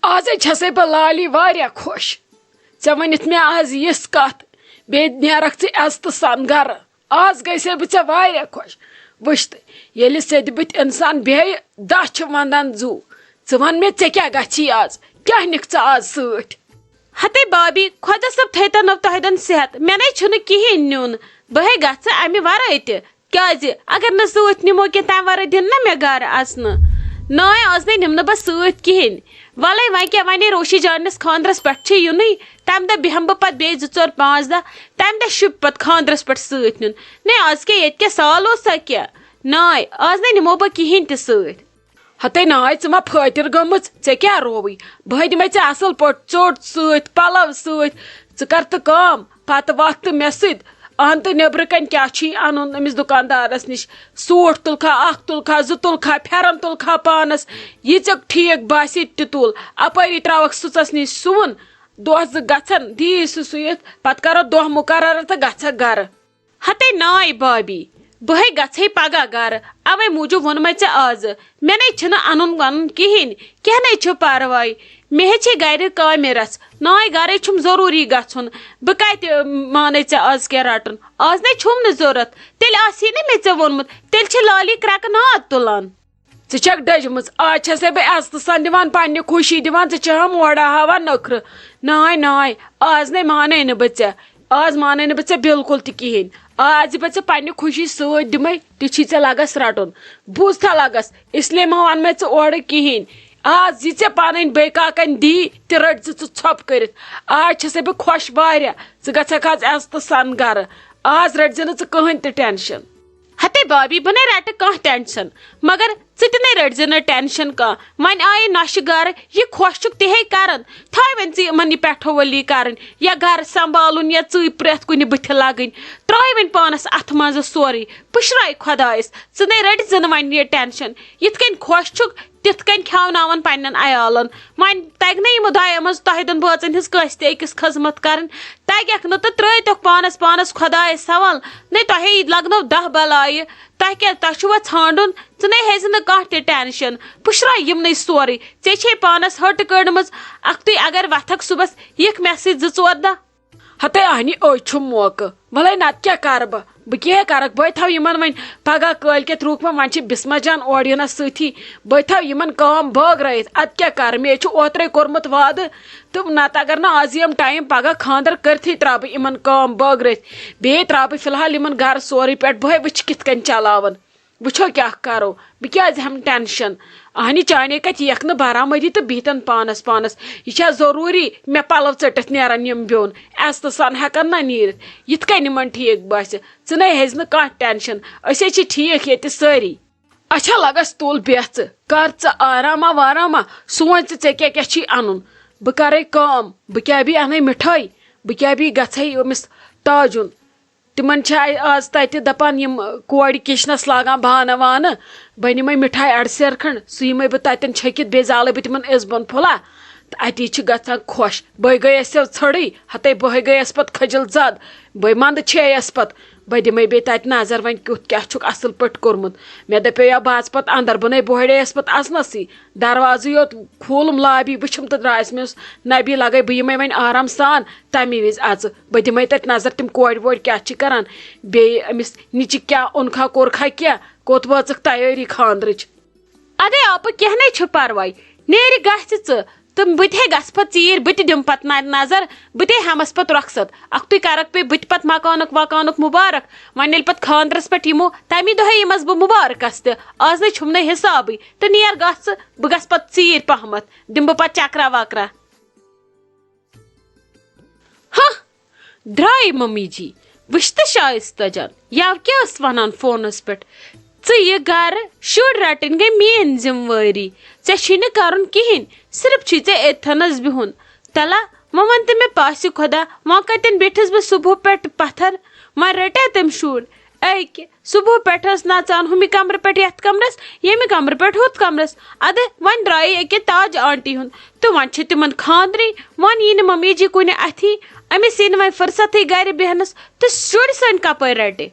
آز چھسے بہ لالی واریاہ خوش ژے ونِتھ مےٚ آز یِژھ کتھ بیٚیہِ نیرکھ ژٕ عزتہٕ سان گرٕ آز گژھے بہٕ ژےٚ واریاہ خۄش وٕچھ تہٕ ییٚلہِ سیٚدِ بٕتھِ اِنسان بیٚہہِ دَہ چھِ ونٛدان زُو ژٕ وَن مےٚ ژےٚ کیٛاہ گژھی آز کیٛاہ نِکھ ژٕ آز سۭتۍ ہتے بابی خۄدا صٲب تھٲیتن تۄہہِ صحت مےٚ نے چھُنہٕ کِہیٖنۍ نیُن بہے گژھٕ امہِ ورٲے تہِ کیٛازِ اگر نہٕ سۭتۍ نِمو کینٛہہ تمہِ ورٲے دِن نا مےٚ گرٕ اژنہٕ ناے آز نے نِم نہٕ بہٕ سۭتۍ کِہیٖنۍ وَلے وۄنۍ کیٛاہ وۄنۍ روشی جانس خاندرس پٮ۪ٹھ چھِ یُنٕے تمہِ دۄہ بیٚہمہٕ بہٕ پتہٕ بیٚیہِ 2 4 5 دۄہ تمہِ دۄہ شوٗبہِ پتہٕ خاندرس پٮ۪ٹھ سۭتۍ نیُن نے آز کیٛاہ ییٚتہِ کیٛاہ سال اوسا کیٛاہ ناے آز نے نِمو بہٕ کِہیٖنۍ تہِ سۭتۍ ہتے ناے ژٕ ما پھٲتِر گٔمٕژ ژےٚ کیٛاہ رووٕے بہٕ دِمے ژےٚ اصل پٲٹھۍ ژوٚٹ سۭتۍ پلو سۭتۍ ژٕ کر تہٕ کٲم پتہٕ وَتھ تہٕ مےٚ سۭتۍ اَن تہٕ نیٚبرٕ کَنۍ کیٛاہ چھُے اَنُن أمِس دُکاندارس نِش سوٗٹ تُلکھا 1 تُلکھا 2 تُلکھا پھٮ۪رن تُلکھا پانس یہِ ژےٚ ٹھیٖک باسہِ تہِ تُل اپٲری تراوکھ سٕژس نِش سُوُن دۄہ 2 گژھن دِیی سُہ سُوِتھ پتہٕ کرو دۄہ مُقرر تہٕ گژھکھ گرٕ ہتے ناے بابی بہے گژھے پگاہ گرٕ اوے موٗجوٗب ووٚنمے ژےٚ آزٕ مےٚ نے چھُنہٕ اَنُن وَنُن کِہیٖنۍ کینٛہہ نے چھُ پرواے مےٚ ہیٚچھے گرِ کامہِ رژھ ناے گرے چھُم ضروٗری گژھُن بہٕ کتہِ مانے ژےٚ آز کینٛہہ رٹُن آز نے چھُم نہٕ ضوٚرتھ تیٚلہِ آسی نہٕ مےٚ ژےٚ ووٚنمُت تیٚلہِ چھِ لالی کرٛٮ۪کہٕ ناد تُلان ژٕ چھکھ ڈٔجمٕژ آز چھسے بہٕ عزتہٕ سان دِوان پننہِ خوشی دِوان ژٕ چھہم اورا ہاوان نٔکھرٕ ناے ناے آز نے مانے نہٕ بہٕ ژےٚ آز مانے نہٕ بہٕ ژےٚ بِلکُل تہِ کِہیٖنۍ آز بہٕ ژےٚ پننہِ خوشی سۭتۍ دِمے تہِ چھی ژےٚ لگس رٹُن بوٗزتھا لگس اسلیے ما ون مےٚ ژٕ اورٕ کِہیٖنۍ آز یہِ ژےٚ پنٕنۍ بیٚیہِ کاکن دی تہِ رٔٹۍ ژٕ ژھۄپہٕ کٔرِتھ آز چھسے بہٕ خۄش واریاہ ژٕ گژھکھ آز عزتہٕ سان گرٕ آز رٔٹۍ زِ نہٕ ژٕ کٕہٕنۍ تہِ ٹینشن ہتے بابی بہٕ نے رٹہٕ کانٛہہ ٹینشن مگر ژٕ تہِ نے رٔٹۍ زِ نہٕ ٹینشن کانٛہہ وۄنۍ آیہِ نۄشہِ گرٕ یہِ خۄش چھُکھ تِہے کران تھاے وۄنۍ ژٕ یِمن یہِ پٮ۪ٹھو ؤلی کرٕنۍ یا گرٕ سنبھالُن یا ژٕے پرٮ۪تھ کُنہِ بٕتھِ لگٕنۍ ترٛاے وۄنۍ پانس اتھٕ منٛزٕ سورُے پُشراے خۄدایس ژٕ نے رٔٹۍ زِ نہٕ وۄنۍ یہِ ٹینشن یِتھ کٔنۍ خۄش چھُکھ تِتھ کٔنۍ کھٮ۪وناوان پننٮ۪ن عیالن وۄنۍ تگہِ نہٕ یِمو دۄیو منٛز تۄہہِ دۄن بٲژن ہٕنٛز کٲنٛسہِ تہِ أکِس خٔذمت کرٕنۍ تگیکھ نہٕ تہٕ ترٛٲیتوکھ پانس خۄدایس حوال نے تۄہے لگنو 10 بلایہِ تۄہہِ کیٛاہ تۄہہِ چھُوا ژھانڈُن ژٕ نے ہیزِ نہٕ کانٛہہ تہِ ٹینشن پُشراے یِمنٕے سورُے ژےٚ چھے پانس ہٹ کٔڑمٕژ اکھتُے اگر وتھکھ صُبحس یِکھ مےٚ سۭتۍ 2 4 دۄہ ہتے اہنہِ أزۍ چھُم موقعہٕ وَلے نتہٕ کیٛاہ کرٕ بہٕ کیٛاہ کرکھ بہٕ تھاو یِمن وۄنۍ پگاہ کٲلکٮ۪تھ رُک وۄنۍ چھِ بِسما جان اورٕ یِنس سۭتی بہٕ تھاو یِمن کٲم بٲگرٲیِتھ ادٕ کیٛاہ کرٕ مےٚ چھُ اوترے کوٚرمُت وعدٕ تہٕ نتہٕ اگر نہٕ آز یِم ٹایم پگاہ خاندر کٔرتھٕے تراو بہٕ یِمن کٲم بٲگرٲیِتھ بیٚیہِ تراو بہٕ فِلحال یِمن گرٕ سورُے پٮ۪ٹھ بہے وٕچھِ کِتھ کٔنۍ چلاوان وٕچھو کیٛاہ کرو بہٕ کیٛازِ ہٮ۪مہٕ ٹینشن اہنہِ چانے کتہِ یکھ نہٕ برآمدی تہٕ بِہتن پانس یہِ چھا ضروٗری مےٚ پلو ژٔٹِتھ نیرن یِم بیوٚن عزتہٕ سان ہٮ۪کن نہ نیٖرِتھ یِتھ کٔنۍ یِمن ٹھیٖک باسہِ ژٕ نے ہیٚزِ نہٕ کانٛہہ ٹینشن أسے چھِ ٹھیٖک ییٚتہِ سٲری اچھا لگس تُل بیٚہہ ژٕ کر ژٕ آراما واراما سونٛچ ژٕ ژےٚ کیٛاہ کیٛاہ چھی انُن بہٕ کرے کٲم بہٕ کیٛاہ بی انَے مِٹھٲے بہٕ کیٛاہ بی گژھے أمِس تاجُن تِمن چھِ آز تتہِ دپان یِم کورِ کِچنس لاگان بانہٕ وانہٕ بہٕ نِمے مِٹھاے 1 سیر کھنٛڈ سُہ یِمے بہٕ تتٮ۪ن چھٔکِتھ بیٚیہِ زالے بہٕ تِمن اِزبنٛد پھوٚلا تہٕ اتی چھِ گژھان خۄش بہٕ گٔیس ژھٔرٕے ہتے بہے گٔیس پتہٕ کھٔجل زد بہٕ منٛدٕ چھیٚیس پتہٕ بہٕ دِمے بیٚیہِ تتہِ نظر وۄنۍ کیُتھ کیٛاہ چھُکھ اصل پٲٹھۍ کوٚرمُت مےٚ دپیو بہٕ ژٕ پتہٕ اندر بہٕ نے بۄہڑییس پتہٕ اژنسٕے دروازٕے یوت کھوٗلُم لابی وٕچھُم تہٕ درٛایس مےٚ اوس نبی لگے بہٕ یِمے وۄنۍ آرام سان تمی وِزِ اژٕ بہٕ دِمے تتہِ نظر تِم کورِ وورِ کیٛاہ چھِ کران بیٚیہِ أمِس نِچہِ کیٛاہ اوٚنکھا کوٚرکھا کیٛاہ کوٚت وٲژٕکھ تیٲری خاندرٕچ ادے آپہٕ کینٛہہ نے چھُ پرواے نیرِ گژھِ ژٕ تہٕ بہٕ تہِ ہے گژھٕ پتہٕ ژیٖرۍ بہٕ تہِ دِمہٕ پتہٕ نظر بہٕ تہِ ہٮ۪مس پتہٕ رۄخصت اکھتُے کرکھ بیٚیہِ بہٕ تہِ پتہٕ مکانُک وکانُک مُبارک وۄنۍ ییٚلہِ پتہٕ خاندرس پٮ۪ٹھ یِمو تمی دۄہے یِمس بہٕ مُبارکس تہِ آز نے چھُم نہٕ حسابٕے تہٕ نیر گژھ ژٕ بہٕ گژھٕ پتہٕ ژیٖرۍ پہمتھ دِمہٕ بہٕ پتہٕ چکرا وکرا ہاں درٛاے ممی جی وٕچھ تہٕ شایستہ جان یَوٕ کیٛاہ ٲس ونان فونس پٮ۪ٹھ ژٕ یہِ گرٕ شُرۍ رٹٕنۍ گٔے میٲنۍ ذِمہٕ وٲری ژےٚ چھُے نہٕ کرُن کِہینۍ صرف چھُے ژےٚ اتھنس بِہُن تلا وۄنۍ ون تہٕ مےٚ پاسہِ خۄدا وۄنۍ کتٮ۪ن بیٖٹھٕس بہٕ صبحو پٮ۪ٹھ پتھر وۄنۍ رٹیا تٔمۍ شُرۍ أکہِ صبحو پٮ۪ٹھ ٲس نژان ہُمہِ کمرٕ پٮ۪ٹھ یتھ کمرس ییٚمہِ کمرٕ پٮ۪ٹھ ہُتھ کمرس ادٕ وۄنۍ درٛایے أکیاہ تاج آنٹی ہُنٛد تہٕ وۄنۍ چھِ تِمن خاندرٕے وۄنۍ یی نہٕ ممی جی کُنہِ اَتھی أمِس یی نہٕ وۄنۍ فٕرستھٕے گرِ بیہنس تہٕ شُرۍ سٲنۍ کپٲرۍ رٹہِ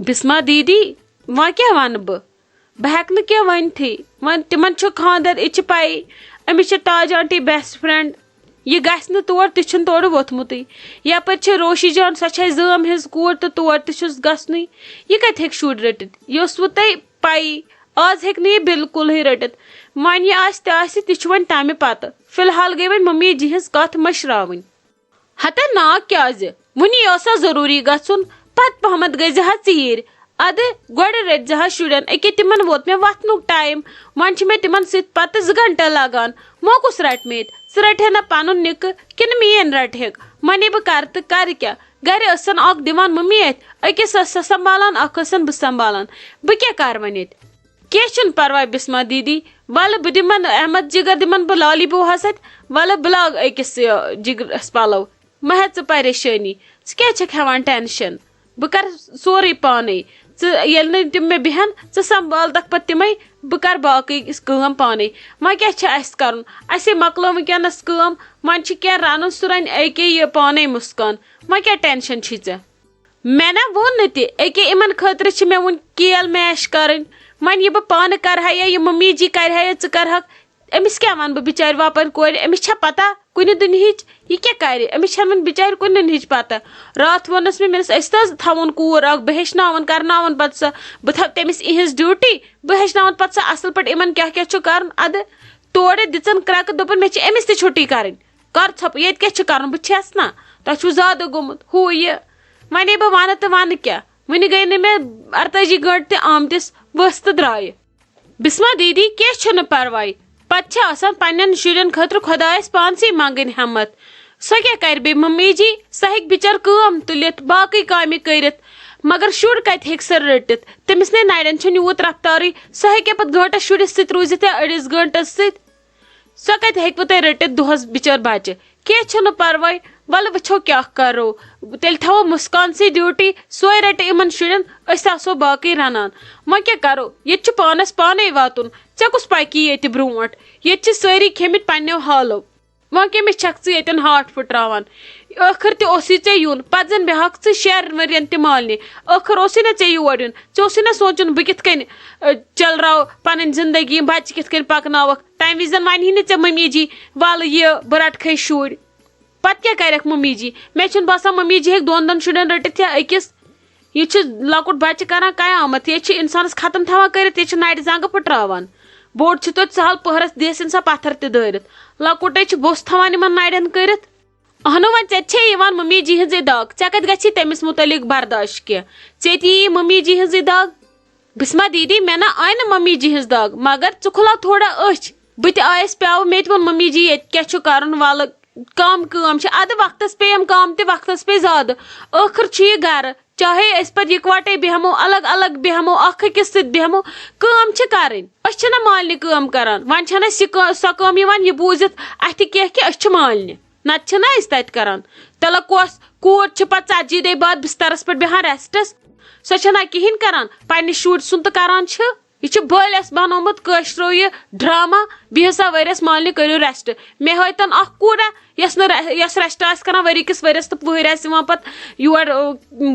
بسما دیدی وۄنۍ کیٛاہ ونہٕ بہٕ ہٮ۪کہٕ نہٕ کینٛہہ ؤنتھٕے وۄنۍ تِمن چھُ خاندر یہِ چھِ پاے أمِس چھِ تاج آنٹی بیسٹ فرینڈ یہ گژھِ نہٕ تور تہِ چھُنہٕ تورٕ ووٚتھمُتٕے یپٲرۍ چھِ روشی جان سۄ چھِ اَسہِ زٲم ہِنٛز کوٗر تہٕ تور تہِ چھُس گژھنُے یہِ کَتہِ ہیٚکہِ شُر رٔٹِتھ یہِ اوسوٕ تۄہہِ پَیی آز ہیٚکہِ نہٕ یہِ بِلکُلٕے رٔٹِتھ وۄنۍ یہِ آسہِ تہِ آسہِ تہِ چھُ وۄنۍ تَمہِ پَتہٕ فی الحال گٔے وۄنۍ ممی جی ہِنٛز کَتھ مٔشراوٕنۍ ہتا نا کیٛازِ وُنی اوسا ضروٗری گژھُن پتہٕ پہمتھ گٔے زِ ہا ژیٖرۍ اَدٕ گۄڈٕ رٔٹۍ زِ ہا شُرٮ۪ن أکیٛاہ تِمن ووت مےٚ وۄتھنُک ٹایم وۄنۍ چھِ مےٚ تِمن سۭتۍ پتہٕ 2 گنٹہٕ لگان مو کُس رٹہِ مےٚ ییٚتہِ ژٕ رٹہِ ہا پنُن نِکہٕ کِنہٕ میٛٲنۍ رٹہِ ہیٚکھ وۄنۍ بہٕ کرٕ تہٕ کرٕ کیٛاہ گرِ ٲسن اکھ دِوان ممی اتھِ أکِس ٲس سۄ سنبھالان اکھ ٲسن بہٕ سنبھالان بہٕ کیٛاہ کرٕ وۄنۍ ییٚتہِ کینٛہہ چھُنہٕ پرواے بسما دیدی ولہٕ بہٕ دِمن احمد جگر دِمن بہٕ لالی بوہس اتھِ ولہٕ بہٕ لاگہٕ أکِس جگرس پلو مہ ہےٚ ژٕ پریشٲنی ژٕ کیٛازِ چھکھ ہٮ۪وان ٹٮ۪نشن بہٕ کرٕ سورُے پانے ژٕ ییٚلہِ نہٕ تِم مےٚ بیہن ژٕ سنبھالتکھ پتہٕ تِمے بہٕ کرٕ باقٕے کٲم پانے وۄنۍ کیٛاہ چھِ اسہِ کرُن اسے مۄکلٲو ؤنکیٚنس کٲم وۄنۍ چھِ کینٛہہ رنُن سُہ رنہِ أکے یہِ پانے مسکان وۄنۍ کیٛاہ ٹٮ۪نشن چھی ژےٚ مےٚ نا ووٚن نہٕ تہِ أکے یِمن خٲطرٕ چھِ مےٚ وُنہِ کیل میش کرٕنۍ وۄنۍ یہِ بہٕ پانہٕ کرٕ ہا یا یہِ ممی جی کرِ ہا یا ژٕ کرہکھ أمِس کیٛاہ ونہٕ بہٕ بِچارِ وۄپر کورِ أمِس چھا پتہ کُنہِ دُنہِچ یہِ کیٛاہ کرِ أمِس چھنہٕ وۄنۍ بِچارِ کُنہِ دُنہِچ پتہ راتھ ووٚننس مےٚ أسۍ تہِ حظ تھاوُن کوٗر اکھ بہٕ ہیٚچھناوَن کرناوَن پتہٕ سۄ بہٕ تھاو تٔمِس یِہٕنٛز ڈیوٗٹی بہٕ ہیٚچھناوَن پتہٕ سۄ اصل پٲٹھۍ یِمن کیٛاہ کیٛاہ چھُ کرُن ادٕ تورٕ دِژن کرٛٮ۪کہٕ دوٚپُن مےٚ چھِ أمِس تہِ چھُٹی کرٕنۍ کر ژھۄپہٕ ییٚتہِ کیٛاہ چھُ کرُن بہٕ چھَس نا تۄہہِ چھُو زیادٕ گوٚمُت ہُہ یہِ وۄنۍ بہٕ ونہٕ تہٕ ونہٕ کیٛاہ وُنہِ گٔے نہٕ مےٚ 48 گٲنٛٹہٕ تہِ آمتِس ؤژھ تہٕ درٛایہِ بسما دیدی کینٛہہ چھُنہٕ پرواے پتہٕ چھِ آسان پننٮ۪ن شُرٮ۪ن خٲطرٕ خۄدایس پانسٕے منٛگٕنۍ ہٮ۪مت سۄ کیٛاہ کرِ بیٚیہِ ممی جی سۄ ہیٚکہِ بِچٲر کٲم تُلِتھ باقٕے کامہِ کٔرِتھ مگر شُر کتہِ ہیٚکہِ سۄ رٔٹِتھ تٔمِس نے نرٮ۪ن چھُنہٕ یوٗت رفتارٕے سۄ ہیٚکہِ پتہٕ گٲنٛٹس شُرِس سۭتۍ روٗزِتھ یا أڑِس گٲنٛٹس سۭتۍ سۄ کتہِ ہیٚکوٕ تۄہہِ رٔٹِتھ دۄہس بِچٲر بچہِ کینٛہہ چھُنہٕ پرواے ولہٕ وٕچھو کیٛاہ کرو تیٚلہِ تھاوو مُسکانسٕے ڈیوٗٹی سۄے رٹہِ یِمن شُرٮ۪ن أسۍ آسو باقٕے رنان وۄنۍ کیٛاہ کرو ییٚتہِ چھُ پانس پانے واتُن ژےٚ کُس پکی ییٚتہِ برونٛٹھ ییٚتہِ چھِ سٲری کھیٚمٕتۍ پننیو حالو وۄنۍ کٔمِس چھکھ ژٕ ییٚتٮ۪ن ہاٹھ پھٕٹراوان ٲخر تہِ اوسُے ژےٚ یُن پتہٕ زن بیٚہکھ ژٕ 6 ؤرین تہِ مالنہِ ٲخر اوسُے نا ژےٚ یور یُن ژےٚ اوسُے نا سونٛچُن بہٕ کِتھ کٔنۍ چلراو پنٕنۍ زندگی بچہِ کِتھ کٔنۍ پکناوکھ تمہِ وِزِ ونہِ نہٕ ژےٚ ممی جی ولہٕ یہِ بہٕ رٹکھے شُرۍ پتہٕ کیٛاہ کرکھ ممی جی مےٚ چھُنہٕ باسان ممی جی ہیٚکہِ 2 شُرٮ۪ن رٔٹِتھ یا أکِس یہِ چھُ لۄکُٹ بچہِ کران قیامت ییٚتہِ چھِ انسانس ختم تھاوان کٔرِتھ ییٚتہِ چھِ نرِ زنٛگہٕ پھٕٹراوان بوٚڑ چھُ توتہِ سہل پٔہرس دِیس انسان پتھر تہِ دٲرِتھ لۄکُٹے چھُ بوٚس تھاوان یِمن نرٮ۪ن کٔرِتھ اہنو وۄنۍ ژےٚ چھے یِوان ممی جی ہِنٛزٕے دگ ژےٚ کتہِ گژھی تٔمِس مُتعلق برداش کینٛہہ ژےٚ تہِ یی ممی جی ہِنٛزٕے دگ بسما دیدی مےٚ نا آیہِ نہٕ ممی جی ہِنٛز دگ مگر ژٕ کھُلاو تھوڑا أچھ بہٕ تہِ آیس پیاوٕ مےٚ تہِ ووٚن ممی جی ییٚتہِ کیٛاہ چھُ کرُن ولہٕ کم کٲم چھِ ادٕ وقتس پیٚیَم کم تہِ وقتس پیٚیہِ زیادٕ ٲخر چھُ یہِ گرٕ چاہے أسۍ پتہٕ یِکوٹے بیٚہمو الگ الگ بیٚہمو اکھ أکِس سۭتۍ بیٚہمو کٲم چھِ کرٕنۍ أسۍ چھِنہ مالنہِ کٲم کران وۄنۍ چھنہٕ اسہِ سۄ کٲم یِوان یہِ بوٗزِتھ اتھِ کینٛہہ کہِ أسۍ چھِ مالنہِ نتہٕ چھِنہ أسۍ تتہِ کران تلہٕ کۄس کوٗر چھِ پتہٕ 40 دۄہہِ بعد بسترس پٮ۪ٹھ بیٚہان ریسٹس سۄ چھنہ کہیٖنۍ کران پننہِ شُرۍ سُنٛد تہٕ کران چھِ یہِ چھُ بٔلۍ اسہِ بنومُت کٲشرو یہِ ڈراما بِہِو سا ؤرِیس مالنہِ کٔرِو ریسٹ مےٚ ہٲیتن اکھ کوٗرا یۄس ریسٹ آسہِ کران ؤری کِس ؤرِیس تہٕ وٕہٕرۍ آسہِ یِوان پتہٕ یور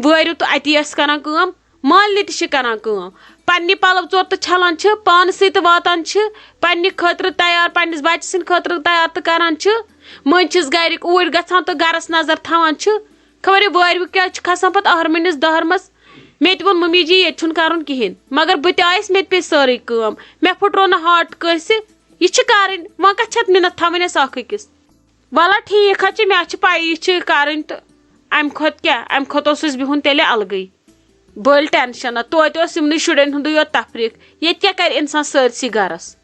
وٲرِو تہٕ اتی آسہِ کران کٲم مالنہِ تہِ چھِ کران کٲم پننہِ پلو ژور تہٕ چھلان چھِ پانہٕ سۭتۍ تہِ واتان چھِ پننہِ خٲطرٕ تیار پننِس بچہِ سٕنٛدِ خٲطرٕ تیار تہٕ کران چھِ مٔنٛزۍ چھِس گرِکۍ اوٗرۍ گژھان تہٕ گرس نظر تھاوان چھِ خبر یہِ وٲرِو کیٛاہ چھِ کھسان پتہٕ أہرمِنِس دٔہرمس مےٚ تہِ ووٚن ممی جی ییٚتہِ چھُنہٕ کرُن کِہینۍ مگر بہٕ تہِ آیس مےٚ تہِ پیٚیہِ سٲرٕے کٲم مےٚ پھٕٹرو نہٕ ہاٹ کٲنٛسہِ یہِ چھِ کرٕنۍ وۄنۍ کتھ چھِ مِنتھ تھاوٕنۍ اسہِ اکھ أکِس ولہ ٹھیٖک حظ چھُ مےٚ چھِ پایی یہِ چھِ کرٕنۍ تہٕ امہِ کھۄتہٕ کیٛاہ امہِ کھۄتہٕ اوس اسہِ بِہُن تیٚلہِ الگٕے بٔلۍ ٹٮ۪نشنا توتہِ اوس یِمنٕے شُرٮ۪ن ہُنٛدُے یوت تفریٖق ییٚتہِ کیٛاہ کرِ انسان سٲرسٕے گرس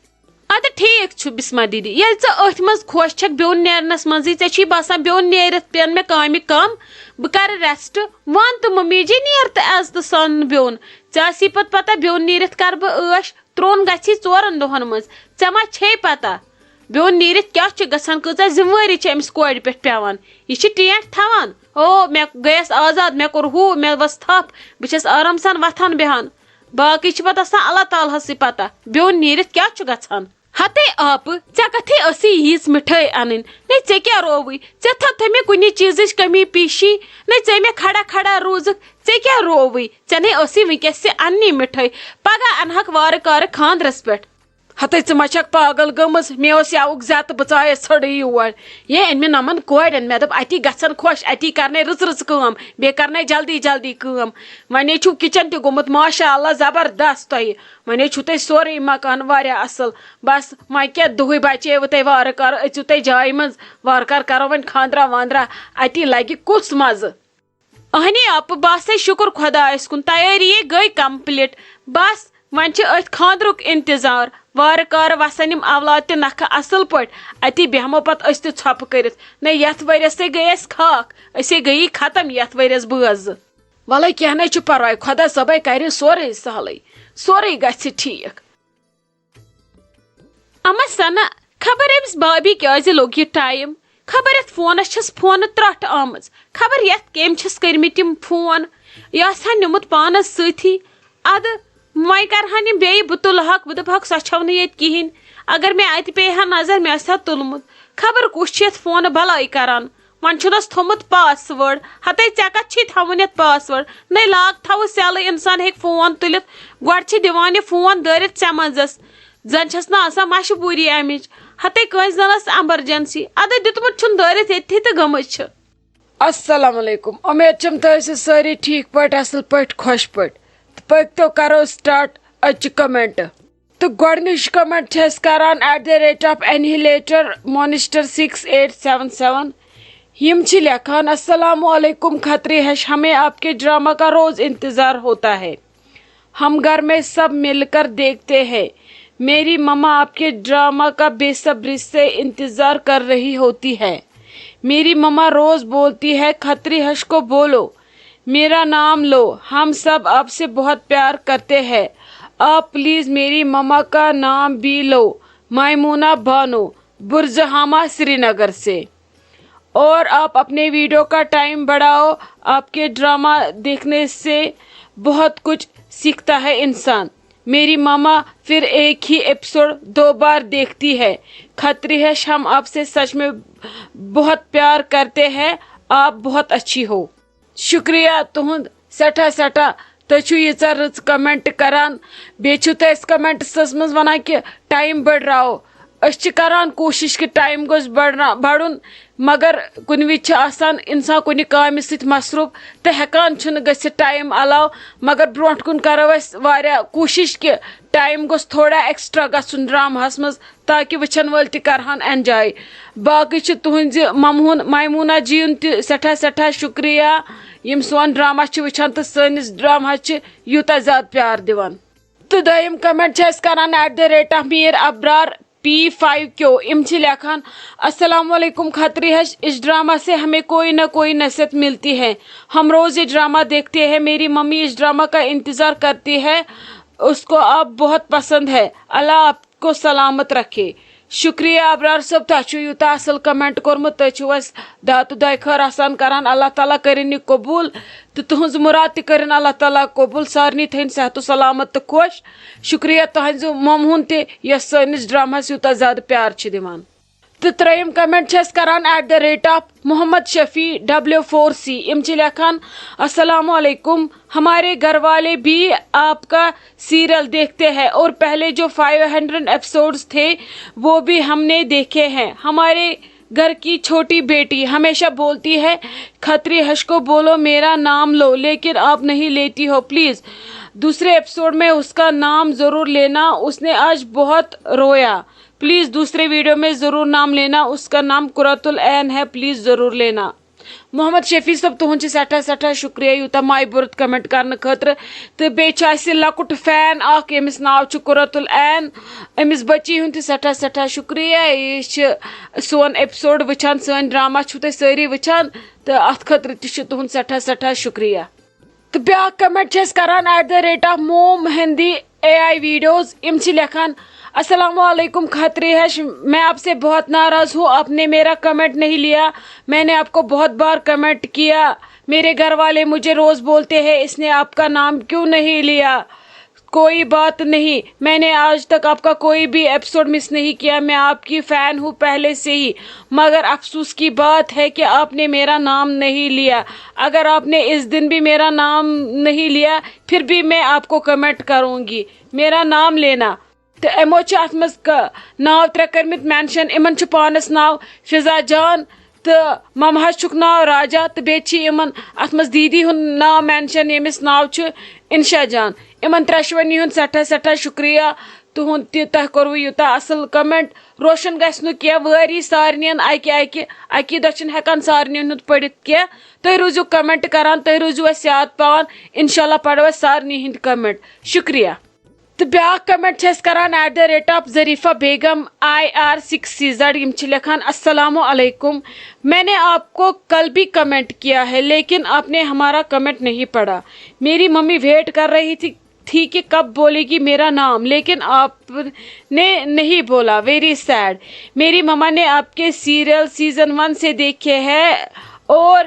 ادٕ ٹھیٖک چھُ بسما دیدی ییٚلہِ ژٕ أتھۍ منٛز خۄش چھکھ بیوٚن نیرنس منٛزٕے ژےٚ چھُے باسان بیوٚن نیرِتھ پٮ۪ن مےٚ کامہِ کم بہٕ کرٕ ریسٹ ون تہٕ ممی جی نیر تہٕ عزتہٕ سان بیوٚن ژےٚ آسی پتہٕ پتہ بیوٚن نیٖرِتھ کرٕ بہٕ عٲش ترٛوٚن گژھی 4 دۄہن منٛز ژےٚ ما چھے پتہ بیوٚن نیٖرِتھ کیٛاہ چھُ گژھان کۭژاہ ذِموٲری چھِ أمِس کورِ پٮ۪ٹھ پیٚوان یہِ چھِ ٹینٛٹ تھاوان مےٚ گٔیس آزاد مےٚ کوٚر ہُہ مےٚ ؤژھ تھپھ بہٕ چھس آرام سان وتھان بیٚہان باقٕے چھِ پتہٕ آسان اللہ تعالیٰ ہسٕے پتہ بیوٚن نیٖرِتھ کیٛاہ چھُ گژھان ہتے آپہٕ ژےٚ کتھے ٲسی ییٖژ مِٹھٲے انٕنۍ نے ژےٚ کیٛاہ رووٕے ژےٚ تھٲو مےٚ کُنہِ چیٖزٕچ کٔمی پیٖشی نے ژےٚ مےٚ کھڑا کھڑا روٗزٕکھ ژےٚ کیٛاہ رووٕے ژےٚ نے ٲسی وٕنکیٚس اننی مِٹھٲے پگاہ انہکھ وارٕ کارٕ خاندرس پٮ۪ٹھ ہتے ژٕ ما چھکھ پاگل گٔمٕژ مےٚ اوس یَوُک زیادٕ بہٕ ژایَس ژھٔرٕے یور یے أنۍ مےٚ نۄمَن کورٮ۪ن مےٚ دوٚپ اَتی گژھن خۄش اَتی کَرنَے رٕژ کٲم بیٚیہِ کَرنَے جلدی جلدی کٲم وۄنۍ چھُو کِچَن تہِ گوٚمُت ماشاء اللہ زبردست تۄہہِ وۄنۍ چھُو تۄہہِ سورُے مکان واریاہ اَصٕل بَس وۄنۍ کیٛاہ دُہٕے بَچیوٕ تۄہہِ وارٕ کارٕ أژِو تُہۍ جایہِ منٛز وارٕ کارٕ کَرو وۄنۍ خانٛدرا وانٛدرا اَتی لَگہِ کُس مَزٕ اہنی اپہٕ بس ہے شُکُر خۄدایَس کُن تیٲری گٔے کمپلیٖٹ بس وۄنۍ چھِ أتھۍ خانٛدرُک انتظار وارٕ کارٕ وَسن یِم اولاد تہِ نکھٕ اَصٕل پٲٹھۍ اَتی بیٚہمو پَتہٕ أسۍ تہِ ژھۄپہٕ کٔرِتھ نہ یَتھ ؤرِیَس ہے گٔے اَسہِ خاک أسۍ ہے گٔیی ختم یَتھ ؤرِیَس بٲژ وَلَے کینٛہہ نَے چھُ پَرواے خۄدا صٲبے کَرِ سورُے سہلٕے سورُے گژھِ ٹھیٖک اما سنا خبر أمِس بابی کیٛازِ لوٚگ یہِ ٹایم خبر یَتھ فونَس چھَس فونہٕ ترٛٹھ آمٕژ خبر یَتھ کٔمۍ چھِس کٔرمٕتۍ یِم فون یہِ آسہِ ہا نیُمُت پانَس سۭتی اَدٕ وۄنۍ کَرٕہن یِم بیٚیہِ بہٕ تُلہٕ ہکھ بہٕ دَپہکھ سۄ چھَو نہٕ ییٚتہِ کِہیٖنۍ اگر مےٚ اَتہِ پیٚیہِ ہا نظر مےٚ آسہِ ہا تُلمُت خبر کُس چھُ یَتھ فونہٕ بَلاے کَران وۄنۍ چھُنَس تھوٚمُت پاس وٲڈ ہَتے ژےٚ کَتھ چھُے تھاوُن یَتھ پاس وٲڈ نَے لاگ تھاوُس یَلہٕ اِنسان ہیٚکہِ فون تُلِتھ گۄڈٕ چھِ دِوان یہِ فون دٲرِتھ ژےٚ منٛزَس زَن چھَس نہٕ آسان مَشبوٗری اَمِچ ہَتے کٲنٛسہِ زَن ٲس ایمَرجَنسی اَدٕ دیُتمُت چھُن دٲرِتھ ییٚتھی تہٕ گٔمٕژ چھِ السلام علیکم اُمید چھم تُہۍ ٲسِو سٲری ٹھیٖک پٲٹھۍ اَصٕل پٲٹھۍ خۄش پٲٹھۍ تہٕ پٔکۍتو کَرو سٹاٹ أزچہِ کَمٮ۪نٛٹ تہٕ گۄڈنِچ کَمٮ۪نٛٹ چھِ أسۍ کَران @ اینہِلیٹر مونِسٹر 6877 یِم چھِ لیکھان السلام علیکم کھتری ہش ہمیں آپ کے ڈرامہ کا روز انتظار ہوتا ہے ہم گھر میں سب مل کر دیکھتے ہیں میری مما آپ کے ڈرامہ کا بے صبری سے انتظار کر رہی ہوتی ہے میری مما روز بولتی ہے کھتری ہش کو بولو میرا نام لو ہم سب آپ سے بہت پیار کرتے ہیں آپ پلیز میری مما کا نام بھی لو میمونہ بانو برجحامہ سری نگر سے اور آپ اپنے ویڈیو کا ٹائم بڑھاؤ آپ کے ڈرامہ دیکھنے سے بہت کچھ سیکھتا ہے انسان میری ماما پھر ایک ہی ایپیسوڈ 2 بار دیکھتی ہے کھتری ہش ہم آپ سے سچ میں بہت پیار کرتے ہیں آپ بہت اچھی ہو شکریہ تہند سٹھا سٹھا تُہۍ چھِو ییٖژاہ رٕژ کمٮ۪نٹ کران بیٚیہِ چھِو تُہۍ اَسہِ کمٮ۪نٹسس منٛز وَنان کہِ ٹایم بٔڑراو أسۍ چھِ کران کوٗشِش کہِ ٹایم گوٚژھ بڑُن مگر کُنہِ وِزِ چھِ آسان اِنسان کُنہِ کامہِ سۭتۍ مصروٗف تہٕ ہٮ۪کان چھُنہٕ گٔژھِتھ ٹایم علاوٕ مگر برونٛٹھ کُن کرو أسۍ واریاہ کوٗشِش کہِ ٹایم گوٚژھ تھوڑا ایکسٹرا گژھُن ڈراماہس منٛز تاکہِ وٕچھن وٲلۍ تہِ کرہن اینجاے باقٕے چھِ تُہنزِ میموٗنہ جی یُن تہِ سٮ۪ٹھاہ سٮ۪ٹھاہ شُکریہ یِم سون ڈراما چھِ وٕچھان تہٕ سٲنِس ڈراماہس چھِ یوٗتاہ زیادٕ پیار دِوان تہٕ دوٚیِم کمٮ۪نٹ چھِ أسۍ کران @ میٖر ابرار P5Q ام چھِ لیکھان السلام علیکم کھتری ہش اس ڈرامہ سے ہمیں کوئی نہ کوئی نصیحت ملتی ہے ہم روز یہ ڈرامہ دیکھتے ہیں میری ممی اس ڈرامہ کا انتظار کرتی ہے اس کو آپ بہت پسند ہے اللہ آپ کو سلامت رکھے شکریہ ابرار صٲب تۄہہِ چھُو یوٗتاہ اَصٕل کمٮ۪نٹ کوٚرمُت تُہۍ چھِو اَسہِ دعتہٕ دۄیہِ خٲر آسان کران اللہ تعالیٰ کٔرِنۍ یہِ قبوٗل تہٕ تُہنٛز مُراد تہِ کٔرِنۍ اللہ تعالیٰ قبوٗل سارنٕے تھٲیِن صحت و سلامت تہٕ خۄش شُکریہ تُہنٛزِ مۄمہٕ ہُنٛد تہِ یۄس سٲنِس ڈراماہس یوٗتاہ زیادٕ پیار چھِ دِوان تہٕ ترٛیِم کمٮ۪نٹ چھِ أسۍ کران @ محمد شفیع W4C یم چھِ لیکھان السلام علیکم ہمارے گھر والے بھی آپ کا سیریل دیکھتے ہیں اور پہلے جو 500 ایپیسوڈز تھے وہ بھی ہم نے دیکھے ہیں ہمارے گھر کی چھوٹی بیٹی ہمیشہ بولتی ہے کھتری ہش کو بولو میرا نام لو لیکن آپ نہیں لیتی ہو پلیز دوسرے ایپیسوڈ میں اس کا نام ضرور لینا اس نے آج بہت رویا پلیز دوسرے ویڈیو میں ضرور نام لینا اس کا نام قرۃ العین ہے پلیز ضرور لینا محمد شفیع صٲب تُہُنٛد چھِ سٮ۪ٹھاہ سٮ۪ٹھاہ شُکریہ یوٗتاہ ماے بٔرٕتھ کمٮ۪نٹ کرنہٕ خٲطرٕ تہٕ بیٚیہِ چھُ اَسہِ لۄکُٹ فین اکھ ییٚمِس ناو چھُ قرۃ العین أمِس بٔچی ہُنٛد تہِ سٮ۪ٹھاہ سٮ۪ٹھاہ شُکریہ یہِ چھِ سون ایپِسوڈ وٕچھان سٲنۍ ڈراما چھِو تُہۍ سٲری وٕچھان تہٕ اَتھ خٲطرٕ تہِ چھُ تُہُنٛد سٮ۪ٹھاہ سٮ۪ٹھاہ شُکریہ تہٕ بیاکھ کمٮ۪نٹ چھِ أسۍ کران @ موم ہندی AI ویڈیوز یم چھِ لیکھان السلام علیکم کھتری ہش میں آپ سے بہت ناراض ہوں آپ نے میرا کمنٹ نہیں لیا میں نے آپ کو بہت بار کمنٹ کیا میرے گھر والے مجھے روز بولتے ہیں اس نے آپ کا نام کیوں نہیں لیا کوئی بات نہیں میں نے آج تک آپ کا کوئی بھی ایپیسوڈ مس نہیں کیا میں آپ کی فین ہوں پہلے سے ہی مگر افسوس کی بات ہے کہ آپ نے میرا نام نہیں لیا اگر آپ نے اس دن بھی میرا نام نہیں لیا پھر بھی میں آپ کو کمنٹ کروں گی میرا نام لینا تو یمو ات مز ناو 3 کرمت مینشن امن پانس ناو فضا جان تو ممہس چھک ناو راجا تو بیٚیہِ یمن ات مز دیدی ہند ناو مینشن یمس ناو انشا جان امن ترٛشوٕنی ہند سٹھاہ سٹھاہ شکریہ تہند تہ تہ کوٚروٕ یوٗتاہ اصل کمنٹ روشن گژھِ نہٕ کینٛہہ وٲری سارنین اکی دۄہ چھِنہٕ ہٮ۪کان سارنین ہُنٛد پٔرِتھ کینٛہہ تُہۍ روٗزِو کمنٹ کران تُہۍ روٗزِو اَسہِ یاد پاوان انشاءاللہ پرو أسۍ سارنٕے ہٕنٛدۍ کمنٹ شکریہ تو بیاکھ کمنٹ چھِ أسۍ کران @ ظریفہ بیگم IR6CZ یم چھِ لکھان السلام علیکم میں نے آپ کو کل بھی کمنٹ کیا ہے لیکن آپ نے ہمارا کمنٹ نہیں پڑھا میری ممی ویٹ کر رہی تھی کہ کب بولے گی میرا نام لیکن آپ نے نہیں بولا ویری سیڈ میری مما نے آپ کے سیریل سیزن 1 سے دیکھے ہیں اور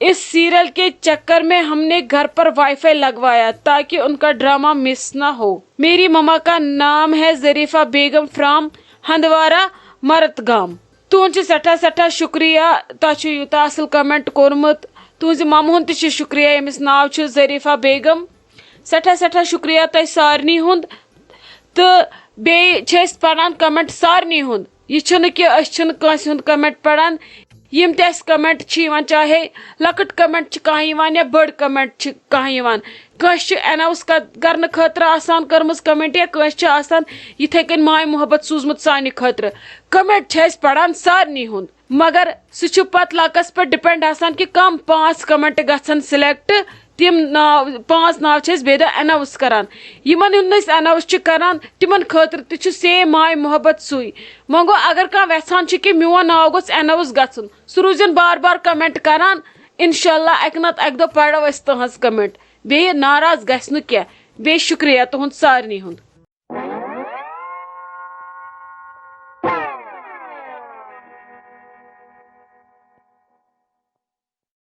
اس سیریل کے چکر میں ہم نے گھر پر وائی فائی لگوایا تاکہ ان کا ڈرامہ مس نہ ہو میری مما کا نام ہے ظریفہ بیگم فرام ہندوارہ مرتگام تہد سٹھاہ سٹھاہ شکریہ تہ یوٗتاہ اصل کمنٹ کورمت تہذ ممہ ہند تہ شکریہ یمس ناو ظریفہ بیگم سٹھاہ سٹھاہ شکریہ تہ سارنٕے ہُنٛد تہٕ بیٚیہِ چھِ أسۍ پران کمنٹ سارنٕے ہُنٛد یہ چھُنہٕ کہ أسۍ چھِنہٕ کٲنٛسہِ ہُنٛد کمنٹ پران یم تہ اَسہِ کمنٹ چھِ یوان چاہے لۄکٕٹ کمنٹ چھِ کانٛہہ یوان یا بٔڑ کمنٹ چھِ کانٛہہ یوان کٲنٛسہِ چھِ اناوُس کرنہٕ خٲطرٕ آسان کٔرمٕژ کمنٹ یا کٲنٛسہِ چھِ آسان یِتھے کٔنۍ ماے محبت سوٗزمُت سانہِ خٲطرٕ کمنٹ چھِ أسۍ پران سارنٕے ہُنٛد مگر سُہ چھُ پتہٕ لکس پٮ۪ٹھ ڈِپینڈ آسان کہ کم 5 کمنٹ گژھن سلیکٹ تم 5 ناو چھِ أسۍ بیٚیہِ دۄہ اناوُس کران یمن ہُنٛد أسۍ اناوُس چھِ کران تمن خٲطرٕ تہِ چھُ سیم ماے محبت سُے وۄنۍ گوٚو اگر کانٛہہ یژھان چھُ کہ میون ناو گوٚژھ اناوُس گژھُن سُہ روٗزِن بار بار کمنٹ کران انشاءاللہ اکہ نتہٕ اکہ دۄہ پرو أسۍ تہنٛز کمنٹ بیٚیہِ ناراض گژھِ نہٕ کینٛہہ بیٚیہِ شکریہ تہنٛد سارنٕے ہُنٛد